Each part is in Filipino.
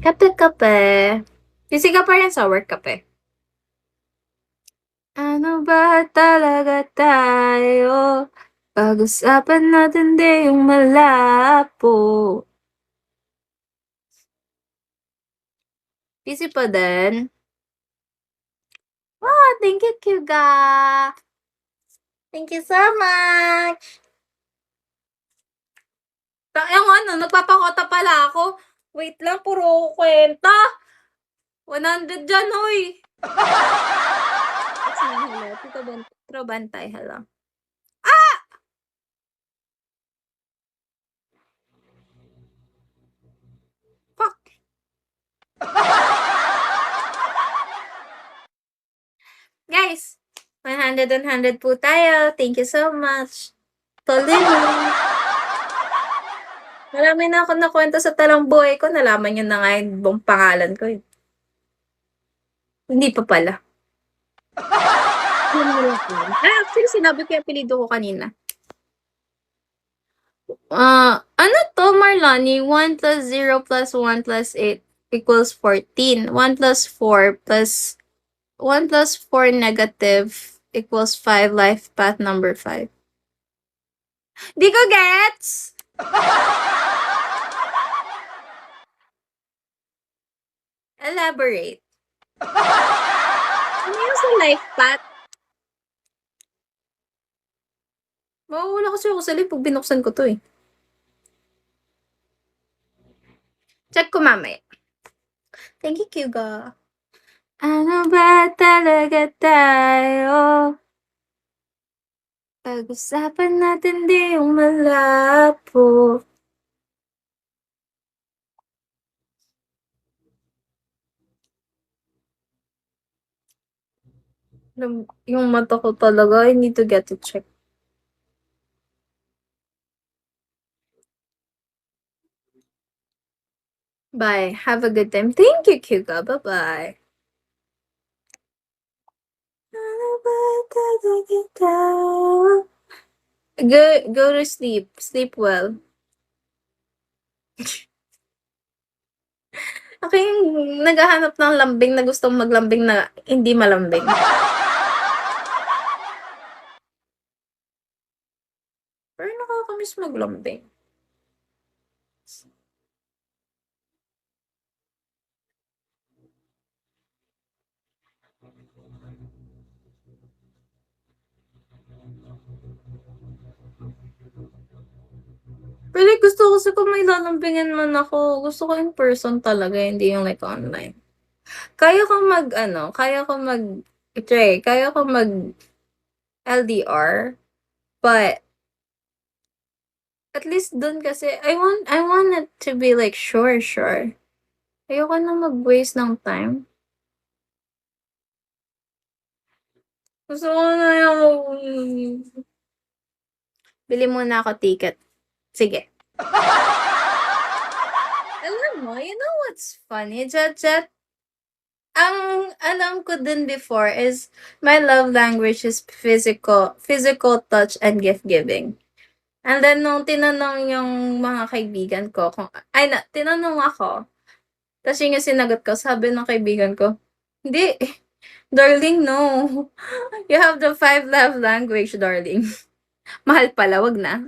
Kape-kape. Busy ka pa rin sa work, kape? Ano ba talaga tayo? Pag-usapan natin di yung malabo. Busy pa din? Oh, thank you, Kyuga! Thank you so much! Yung ano, nagpapakota pala ako. Wait lang, puro kwenta. 100 dyan, hoy! That's my hello. Tito Bantay, hello. Fuck! Guys, 100 po tayo. Thank you so much. Tolino. Marami na ako nakwento sa talang buhay ko. Nalaman nyo na nga yung buong pangalan ko. Eh. Hindi pa pala. Actually, sinabi ko yung apelido ko kanina. Ano to, Marlani? 1 plus 0 plus 1 plus 8 equals 14. 1 plus 4 plus 1 plus 4 negative equals 5, life path number 5. Di ko gets! Elaborate. Ano yung sa life path? Mawawala kasi ako sa live pag binuksan ko to eh. Check ko mamaya. Thank you, Kyuga. Ano ba talaga tayo? Pag-usapan natin di yung malabo. Yung mata ko talaga, I need to get it checked. Bye. Have a good time. Thank you, Kyuga. Bye-bye. Ano ba talaga tayo? Go to sleep. Sleep well. Ako yung naghahanap ng lambing na gustong maglambing na hindi malambing. Pero nakakamiss maglambing. Pero like, gusto ko kasi kung may lalambingin man ako, gusto ko in person talaga, hindi yung like online. Kaya ko kaya ko kaya ko mag LDR, but at least dun kasi, I want it to be like sure. Ayoko na mag-waste ng time. Gusto ko na yung bili muna ako ticket. Sige. Alam mo, you know what's funny, Jet? Ang alam ko din before is my love language is physical touch and gift giving. And then nung tinanong yung mga kaibigan ko tinanong ako, tas yun yung sinagot ko, sabi ng kaibigan ko, "Hindi, darling, no. You have the 5 love language, darling." Mahal pala, wag na.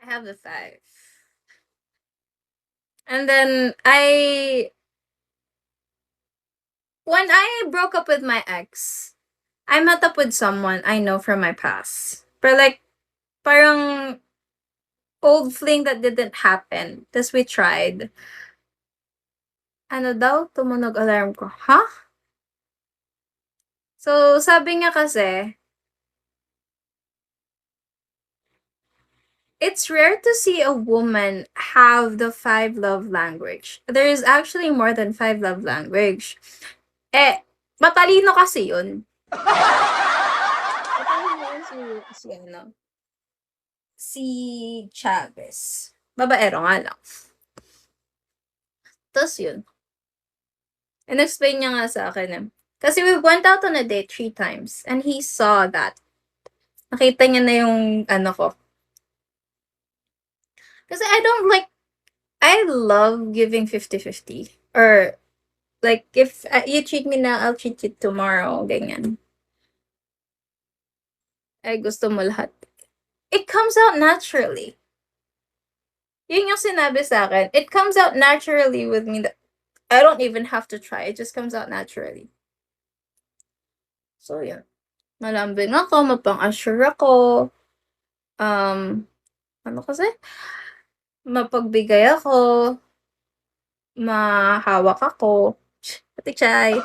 I have the 5. And then when I broke up with my ex, I met up with someone I know from my past. But like, parang old fling that didn't happen. Tapos we tried. Ano daw? Tumunog alarm ko. Huh? So, sabi niya kasi, it's rare to see a woman have the 5 love language. There is actually more than 5 love language. Matalino kasi yun. Si Chavez. Babaero nga lang. Tapos yun. In-explain niya nga sa akin kasi we went out on a date 3 times and he saw that. Nakita niya na yung ano ko. Kasi I love giving 50-50. Or, like, if you treat me now, I'll treat you tomorrow, ganyan. Ay, gusto mo lahat. It comes out naturally. Yun yung sinabi sa akin. It comes out naturally with me that I don't even have to try. It just comes out naturally. So, yun. Malambing ako, mapang-assure ako. Um, ano kasi? Mapagbigay ako. Mahawak ako. Pati Chay.